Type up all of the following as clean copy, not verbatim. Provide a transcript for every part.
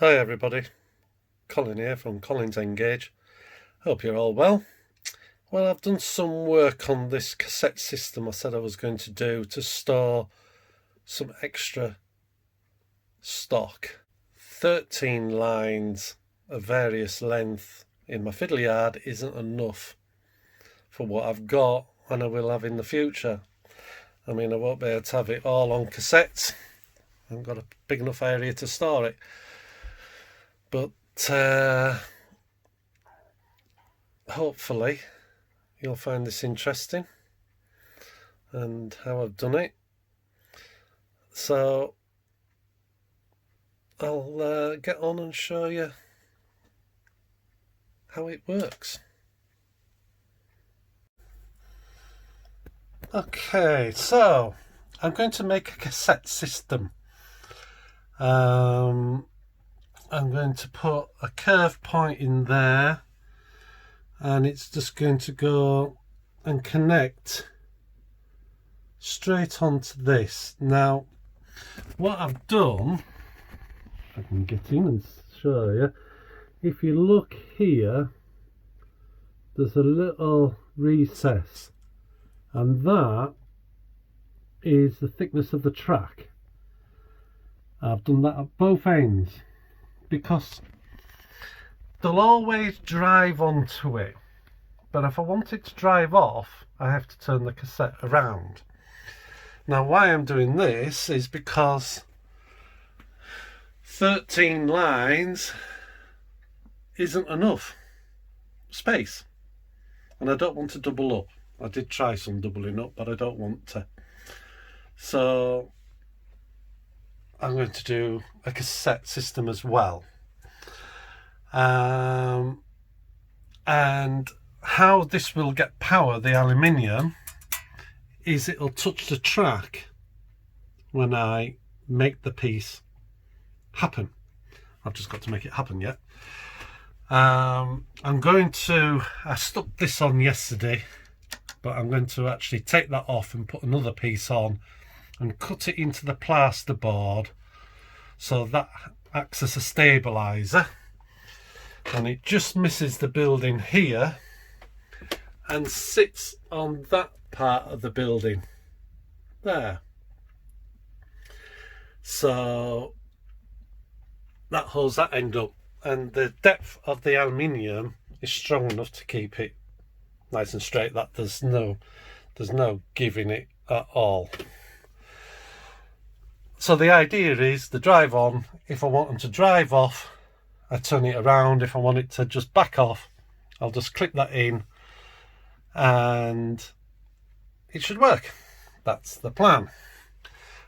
Hi everybody, Colin here from Colin's Engage. Hope you're all well. Well, I've done some work on this cassette system I said I was going to do to store some extra stock. 13 lines of various length in my fiddle yard isn't enough for what I've got and I will have in the future. I mean, I won't be able to have it all on cassettes. I haven't got a big enough area to store it. But hopefully you'll find this interesting and how I've done it. So I'll get on and show you how it works. Okay, so I'm going to make a cassette system. I'm going to put a curve point in there and it's just going to go and connect straight onto this. Now what I've done, if I can get in and show you, if you look here there's a little recess and that is the thickness of the track. I've done that at both ends because they'll always drive onto it, but if I want it to drive off I have to turn the cassette around. Now why I'm doing this is because 13 lines isn't enough space and I don't want to double up. I did try some doubling up but I don't want to, so I'm going to do a cassette system as well. And how this will get power, the aluminium, is it'll touch the track when I make the piece happen. I've just got to make it happen yet. I stuck this on yesterday, but I'm going to actually take that off and put another piece on and cut it into the plasterboard so that acts as a stabilizer, and it just misses the building here and sits on that part of the building there, so that holds that end up, and the depth of the aluminium is strong enough to keep it nice and straight, that there's no giving it at all. So the idea is the drive on, if I want them to drive off, I turn it around. If I want it to just back off, I'll just click that in and it should work. That's the plan.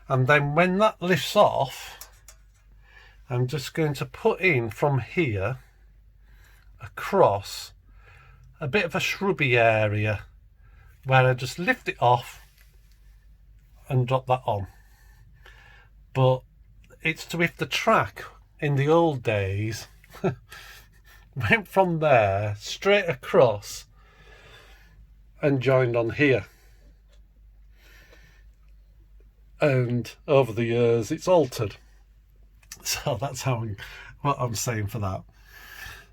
And then when that lifts off, I'm just going to put in from here across a bit of a shrubby area where I just lift it off and drop that on. But it's to, if the track in the old days went from there straight across and joined on here, and over the years it's altered, so that's what I'm saying for that.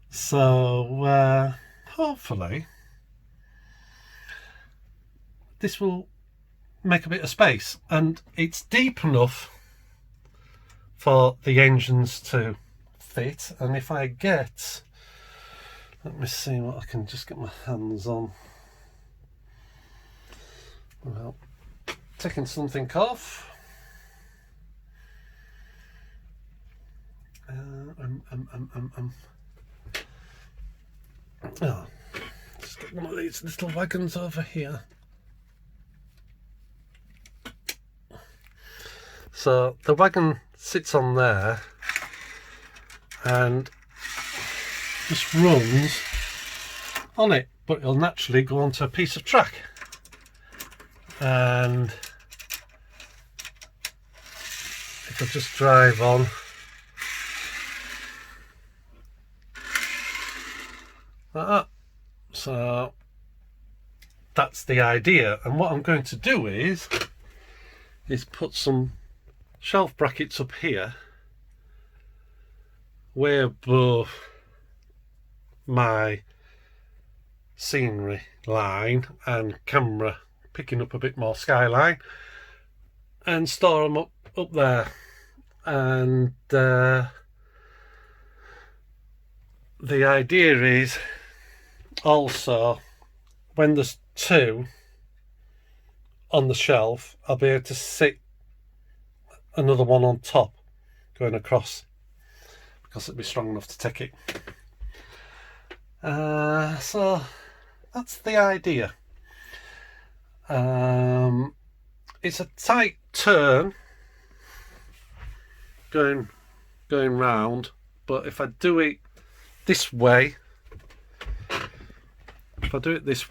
So hopefully this will make a bit of space, and it's deep enough for the engines to fit. And if I get, let me see what I can just get my hands on without taking something off. Oh, just get one of these little wagons over here. So the wagon sits on there and just runs on it, but it'll naturally go onto a piece of track, and if I just drive on like that, so that's the idea. And what I'm going to do is put some shelf brackets up here way above my scenery line and camera, picking up a bit more skyline, and store them up there. And the idea is also, when there's two on the shelf, I'll be able to sit another one on top going across, because it'll be strong enough to take it. So that's the idea. It's a tight turn going round, but if I do it this way, there's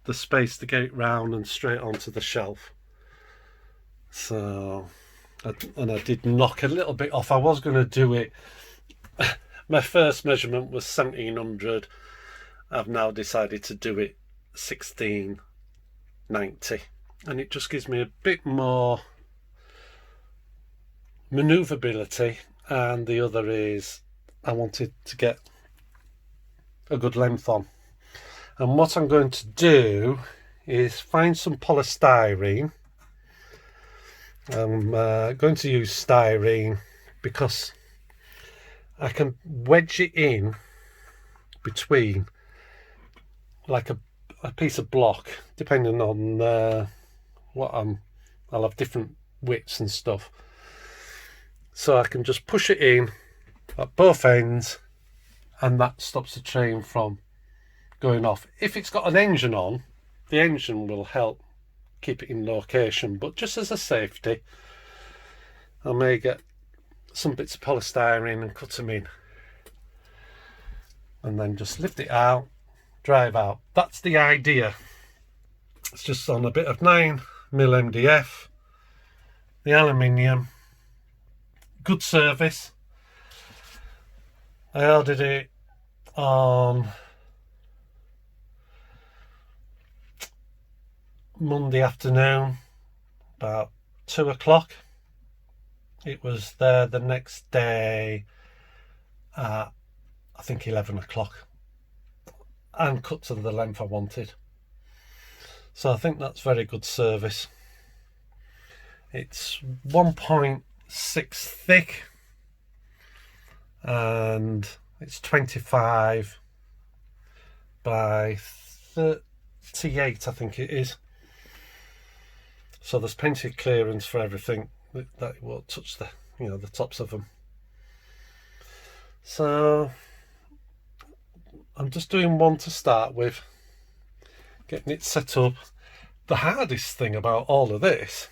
the space to get it round and straight onto the shelf. So, and I did knock a little bit off. I was going to do it. My first measurement was 1700. I've now decided to do it 1690, and it just gives me a bit more manoeuvrability. And the other is, I wanted to get a good length on. And what I'm going to do is find some polystyrene. I'm going to use styrene because I can wedge it in between, like a piece of block, depending on I'll have different widths and stuff. So I can just push it in at both ends, and that stops the train from going off. If it's got an engine on, the engine will help keep it in location, but just as a safety, I may get some bits of polystyrene and cut them in, and then just lift it out, drive out. That's the idea. It's just on a bit of 9mm MDF, the aluminium, good service. I ordered it on Monday afternoon, about 2 o'clock. It was there the next day at, I think, 11 o'clock, and cut to the length I wanted. So I think that's very good service. It's 1.6 thick, and it's 25 by 38, I think it is. So there's plenty of clearance for everything, that it won't touch the tops of them. So I'm just doing one to start with, getting it set up. The hardest thing about all of this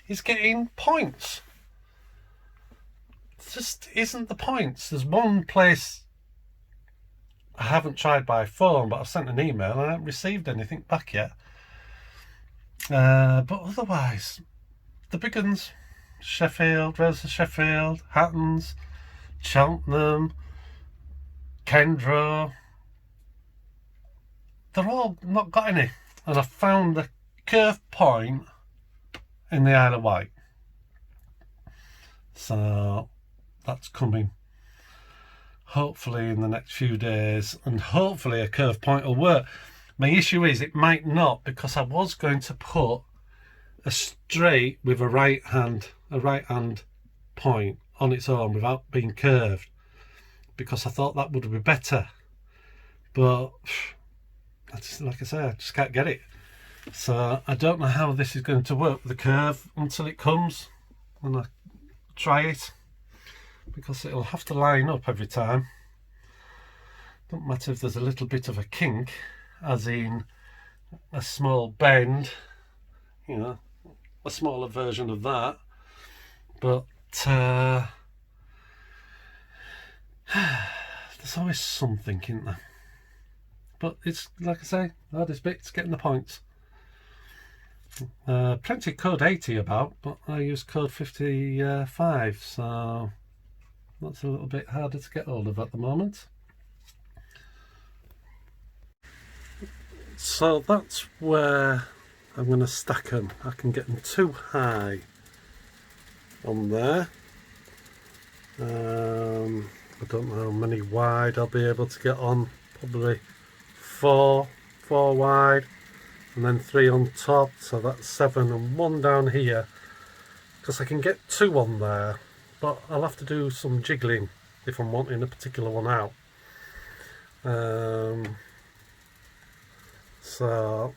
is getting points. It just isn't the points. There's one place I haven't tried by phone, but I've sent an email and I haven't received anything back yet. But otherwise, the big ones, Sheffield, Rose of Sheffield, Hattons, Cheltenham, Kendro, they're all not got any. And I found the curve point in the Isle of Wight. So that's coming hopefully in the next few days, and hopefully a curve point will work. My issue is it might not, because I was going to put a straight with a right hand point on its own without being curved, because I thought that would be better. But like I say, I just can't get it. So I don't know how this is going to work with the curve until it comes and I try it, because it'll have to line up every time. Don't matter if there's a little bit of a kink, as in a small bend, a smaller version of that. But there's always something, isn't there? But it's, like I say, the hardest bit's getting the points. Plenty of code 80 about, but I use code 55, so that's a little bit harder to get hold of at the moment. So that's where I'm going to stack them. I can get them too high on there, I don't know how many wide I'll be able to get on. Probably four wide, and then 3 on top, so that's 7, and 1 down here, because I can get 2 on there, but I'll have to do some jiggling if I'm wanting a particular one out. So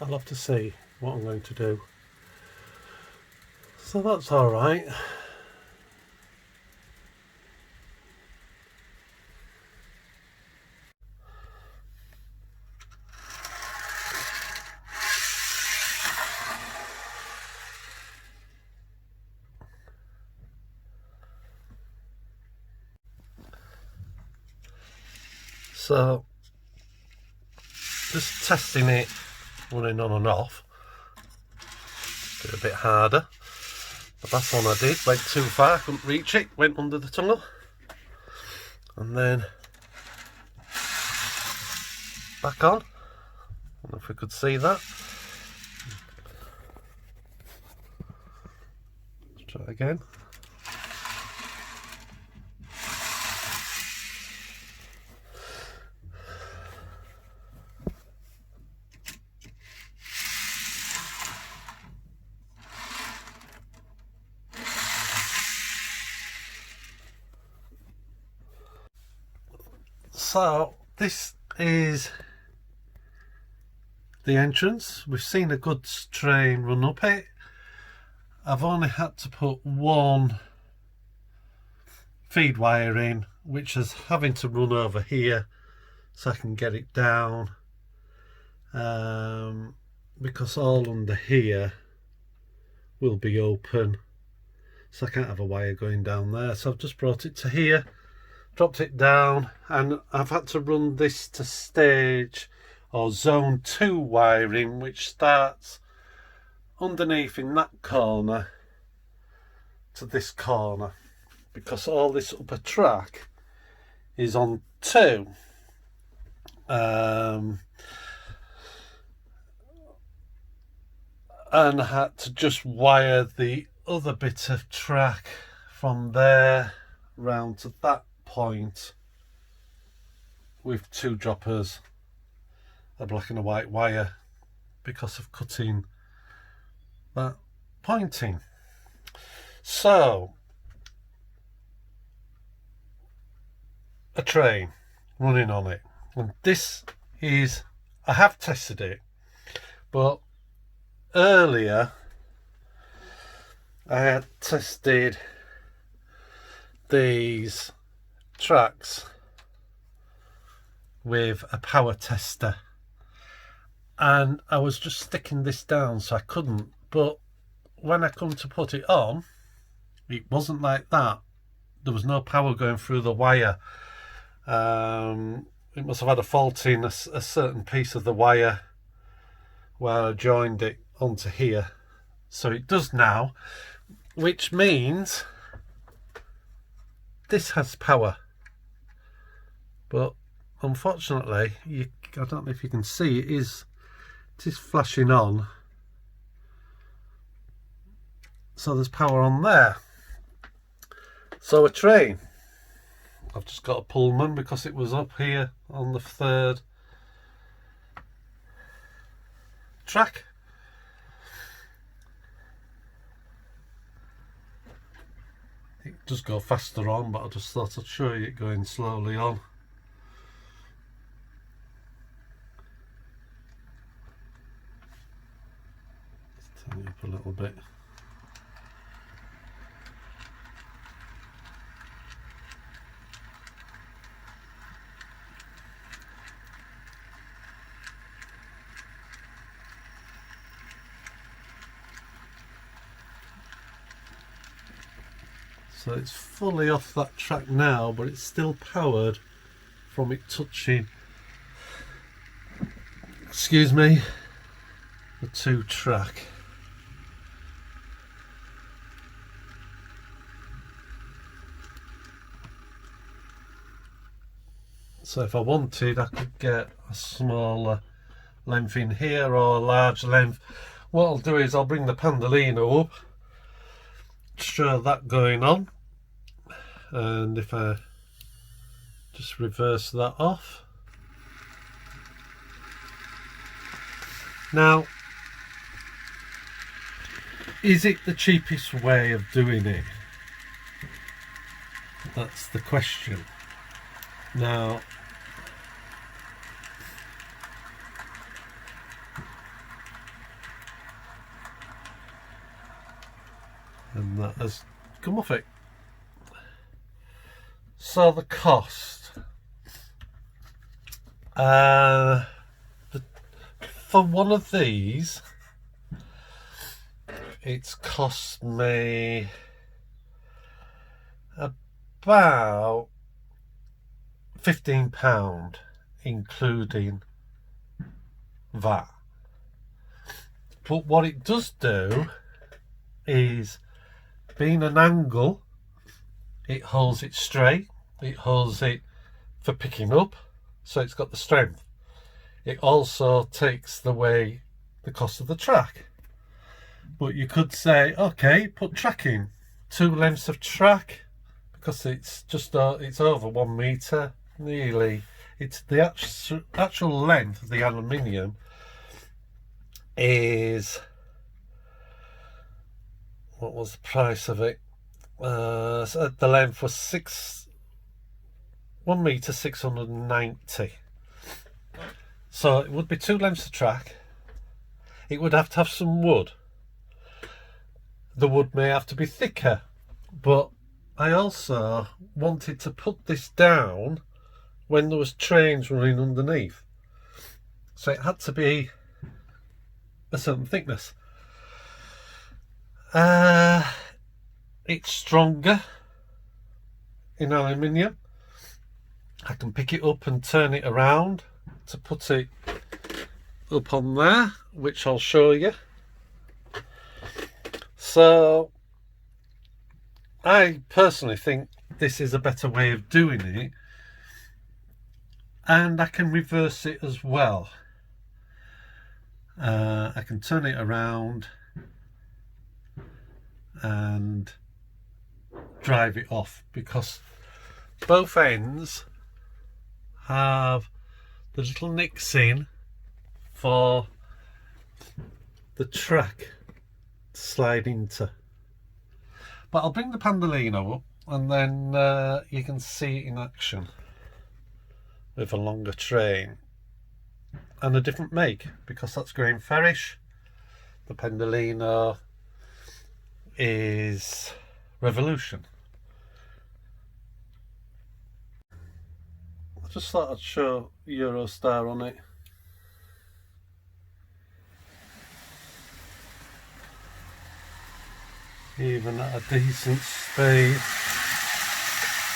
I'll have to see what I'm going to do. So that's alright. So just testing it, running on and off. Did a bit harder. The last one I did went too far, couldn't reach it, went under the tunnel. And then back on. I don't know if we could see that. Let's try again. So this is the entrance. We've seen a goods train run up it. I've only had to put 1 feed wire in, which is having to run over here so I can get it down, because all under here will be open, so I can't have a wire going down there. So I've just brought it to here, dropped it down, and I've had to run this to stage or zone 2 wiring, which starts underneath in that corner to this corner, because all this upper track is on 2. And I had to just wire the other bit of track from there round to that point with 2 droppers, a black and a white wire, because of cutting that pointing. So a train running on it, and this is, I have tested it, but earlier I had tested these tracks with a power tester, and I was just sticking this down so I couldn't, but when I come to put it on, it wasn't like that. There was no power going through the wire. It must have had a fault in a certain piece of the wire where I joined it onto here. So it does now, which means this has power. But unfortunately, I don't know if you can see, it is flashing on. So there's power on there. So a train. I've just got a Pullman because it was up here on the 3rd track. It does go faster on, but I just thought I'd show you it going slowly on. Let's turn it up a little bit. So it's fully off that track now, but it's still powered from it touching, excuse me, the 2 track. So if I wanted, I could get a smaller length in here or a large length. What I'll do is I'll bring the Pandolino up, show that going on, and if I just reverse that off. Now, is it the cheapest way of doing it? That's the question. Now, and that has come off it. So the cost, for one of these, it's cost me about £15, including VAT. But what it does do is, being an angle, it holds it straight, it holds it for picking up, so it's got the strength. It also takes the cost of the track. But you could say, okay, put track in, 2 lengths of track, because it's over 1 metre nearly. It's the actual length of the aluminium is, what was the price of it? So the length was 1 metre 690. So it would be 2 lengths of track. It would have to have some wood. The wood may have to be thicker, but I also wanted to put this down when there was trains running underneath. So it had to be a certain thickness. It's stronger in aluminium. I can pick it up and turn it around to put it up on there, which I'll show you. So I personally think this is a better way of doing it, and I can reverse it as well. I can turn it around and drive it off, because both ends have the little nicks in for the track to slide into. But I'll bring the Pandolino up, and then you can see it in action with a longer train and a different make, because that's grain Farish. The Pendolino is Revolution. I just thought I'd show Eurostar on it. Even at a decent speed,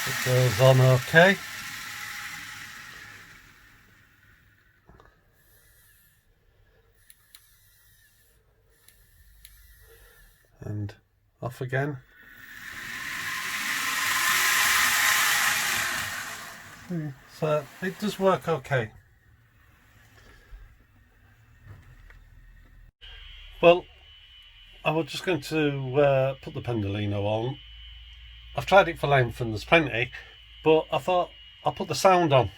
it goes on okay. And off again. So it does work okay. Well, I was just going to put the Pendolino on. I've tried it for length and there's plenty, but I thought I'll put the sound on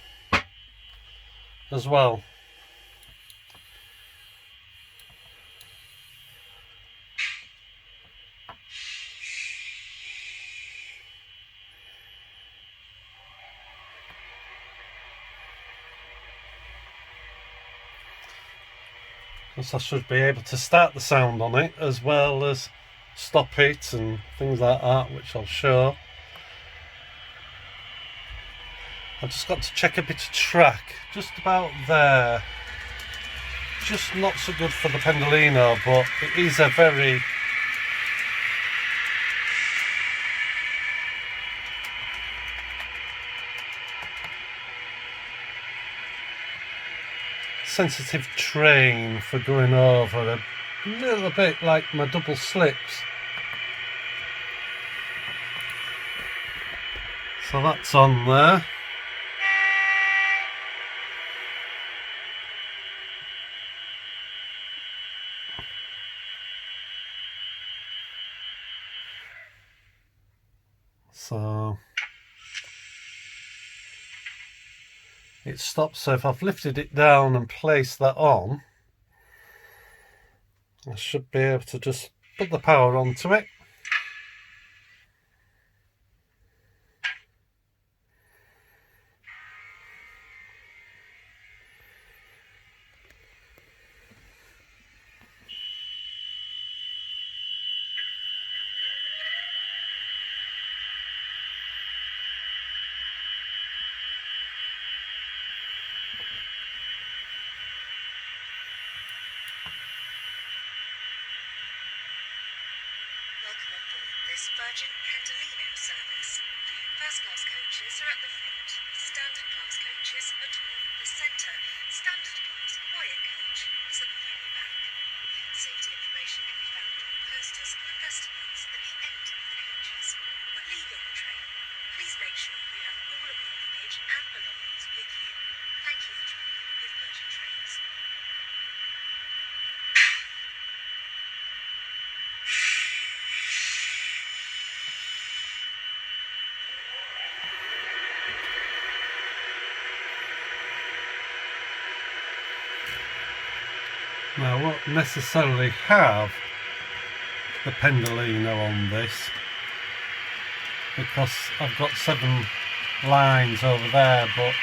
as well. Because I should be able to start the sound on it as well as stop it and things like that, which I'll show. I've just got to check a bit of track, just about there. Just not so good for the Pendolino, but it is a very sensitive train for going over a little bit like my double slips. So that's on there. So it stops. So if I've lifted it down and placed that on, I should be able to just put the power onto it. Welcome on board this Virgin Aluminium service. First class coaches are at the front, standard class coaches are toward the centre, standard class quiet coach is at the very back. Safety information can be found on posters and vestibules at the end of the coaches. When leaving the train, please make sure you have all of your luggage and belongings with you. Thank you for travelling with Virgin Trains. Now, I won't necessarily have the pendolino on this because I've got 7 lines over there, but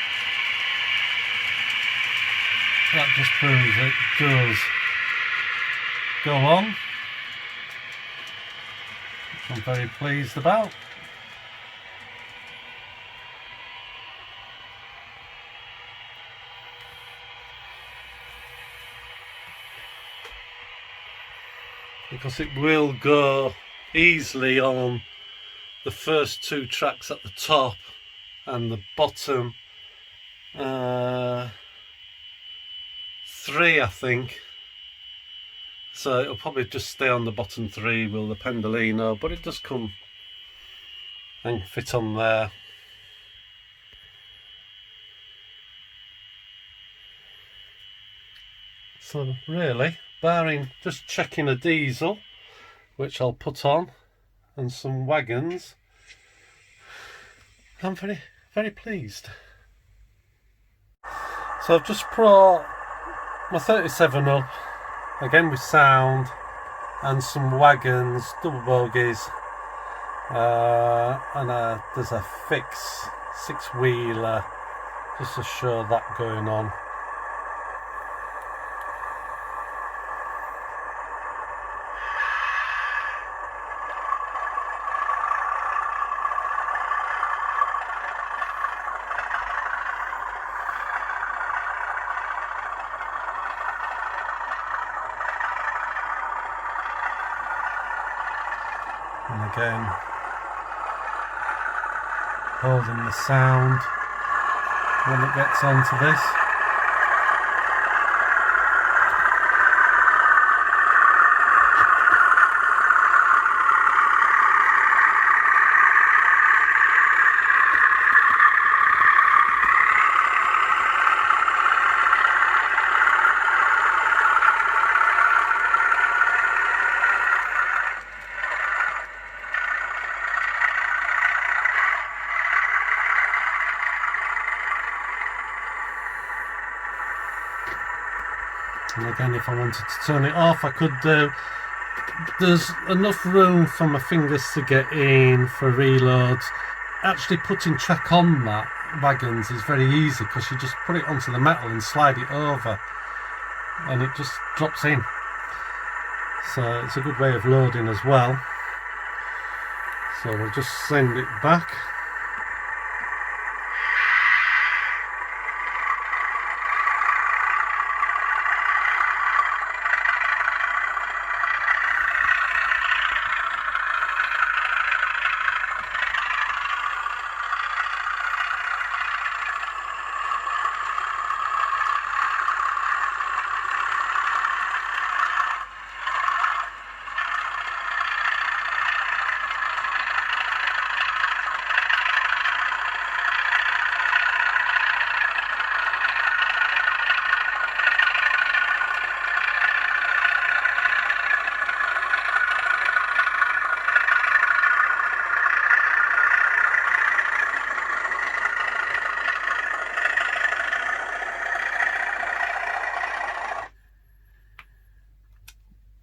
that just proves it does go on, which I'm very pleased about. Because it will go easily on the first 2 tracks at the top and the bottom 3, I think. So it'll probably just stay on the bottom 3 with the pendolino, but it does come and fit on there. So really, barring just checking a diesel, which I'll put on, and some wagons, I'm very, very pleased. So I've just brought my 37 up, again with sound, and some wagons, double bogies, and there's a fix 6-wheeler, just to show that going on. And again, holding the sound when it gets onto this. And again, if I wanted to turn it off, I could do. There's enough room for my fingers to get in for reloads. Actually putting track on that wagons is very easy because you just put it onto the metal and slide it over and it just drops in. So it's a good way of loading as well. So we'll just send it back.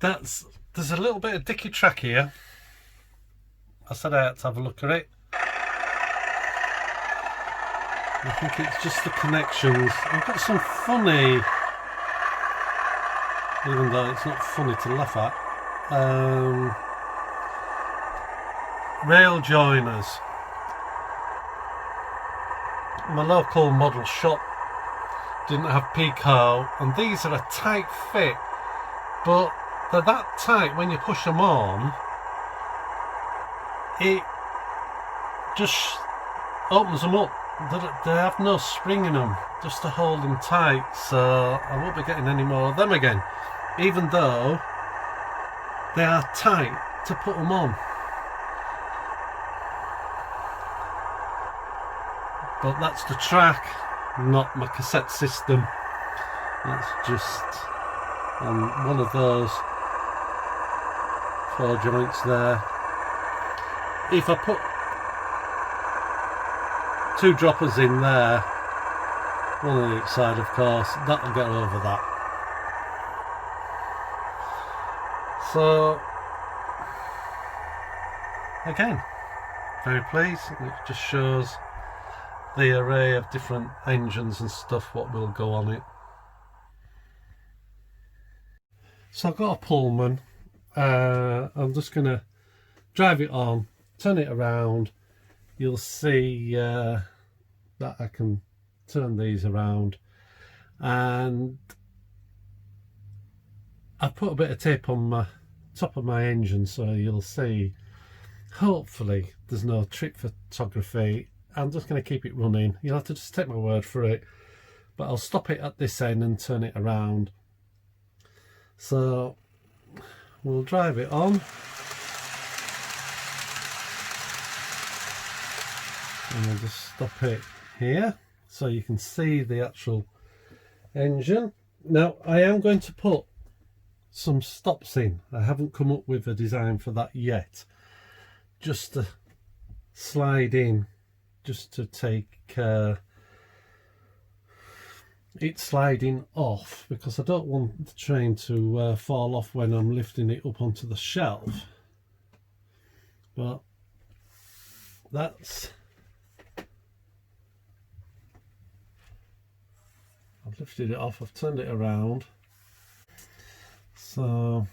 there's a little bit of dicky track here. I said I had to have a look at it. I think it's just the connections. I've got some funny, even though it's not funny to laugh at, rail joiners. My local model shop didn't have Pico, and these are a tight fit, but they're that tight when you push them on, it just opens them up. They have no spring in them, just to hold them tight, so I won't be getting any more of them again, even though they are tight to put them on. But that's the track, not my cassette system. That's just one of those 4 joints there. If I put 2 droppers in there, one on each side of course, that'll get over that. So again, very pleased. It just shows the array of different engines and stuff what will go on it. So I've got a Pullman. I'm just going to drive it on, turn it around. You'll see that I can turn these around, and I've put a bit of tape on my top of my engine, so you'll see, hopefully there's no trick photography. I'm just going to keep it running. You'll have to just take my word for it, but I'll stop it at this end and turn it around. So we'll drive it on. And I'll just stop it here so you can see the actual engine. Now I am going to put some stops in. I haven't come up with a design for that yet. Just to slide in, just to take it sliding off, because I don't want the train to fall off when I'm lifting it up onto the shelf. But that's, I've lifted it off, I've turned it around, so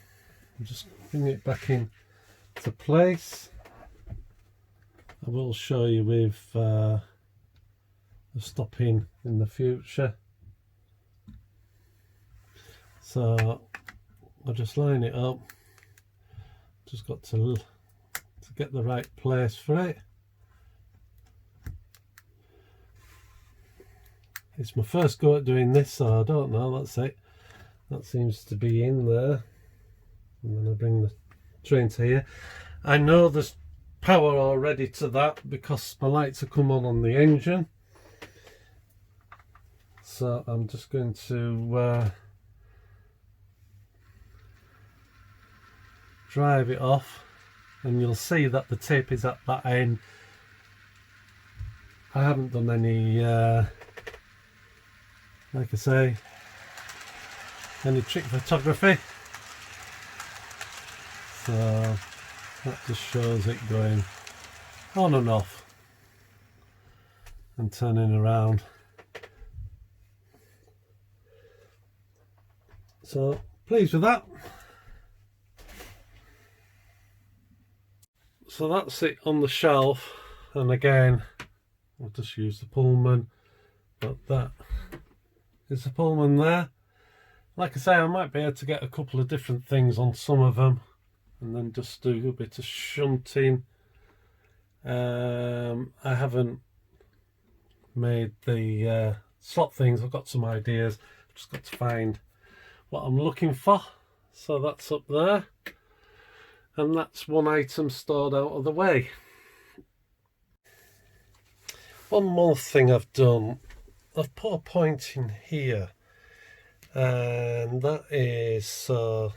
I'll just bring it back in to place. I will show you with the stopping in the future. So I'll just line it up, just got to get the right place for it. It's my first go at doing this, so I don't know. That's it, that seems to be in there, and then I bring the train to here. I know there's power already to that because my lights have come on the engine, so I'm just going to drive it off, and you'll see that the tape is at that end. I haven't done any like I say, any trick photography, so that just shows it going on and off and turning around. So pleased with that. So that's it on the shelf, and again I'll just use the Pullman, but that is the Pullman there. Like I say, I might be able to get a couple of different things on some of them and then just do a bit of shunting. I haven't made the slot things. I've got some ideas, I've just got to find what I'm looking for. So that's up there, and that's one item stored out of the way. One more thing I've done, I've put a point in here, and that is so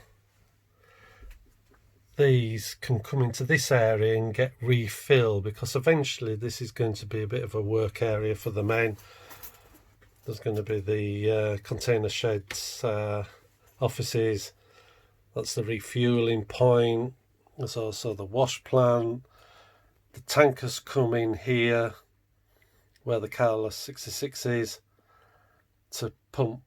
these can come into this area and get refilled, because eventually this is going to be a bit of a work area for the men. There's going to be the container sheds, offices, That's the refueling point. There's also the wash plant. The tankers come in here where the Carlos 66 is to pump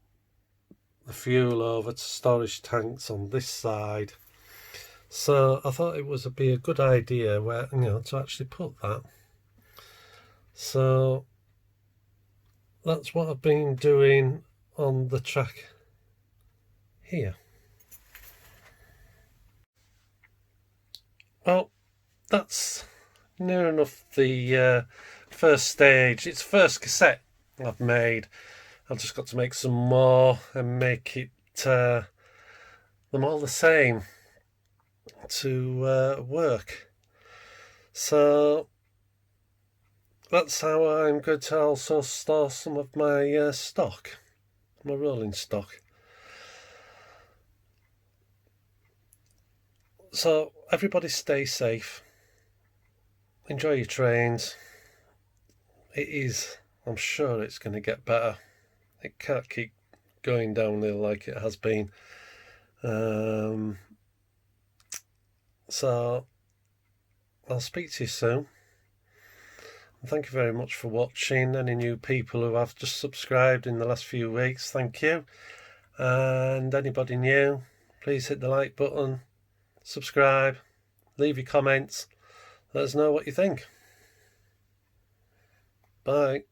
the fuel over to storage tanks on this side. So I thought it would be a good idea where, to actually put that. So that's what I've been doing on the track here. Well, that's near enough the first stage. It's first cassette I've made. I've just got to make some more and make it them all the same to work. So that's how I'm going to also store some of my stock, my rolling stock. So everybody stay safe, enjoy your trains. I'm sure it's going to get better. It can't keep going downhill like it has been. So I'll speak to you soon. And thank you very much for watching. Any new people who have just subscribed in the last few weeks, thank you. And anybody new, please hit the like button, subscribe, leave your comments, let us know what you think. Bye.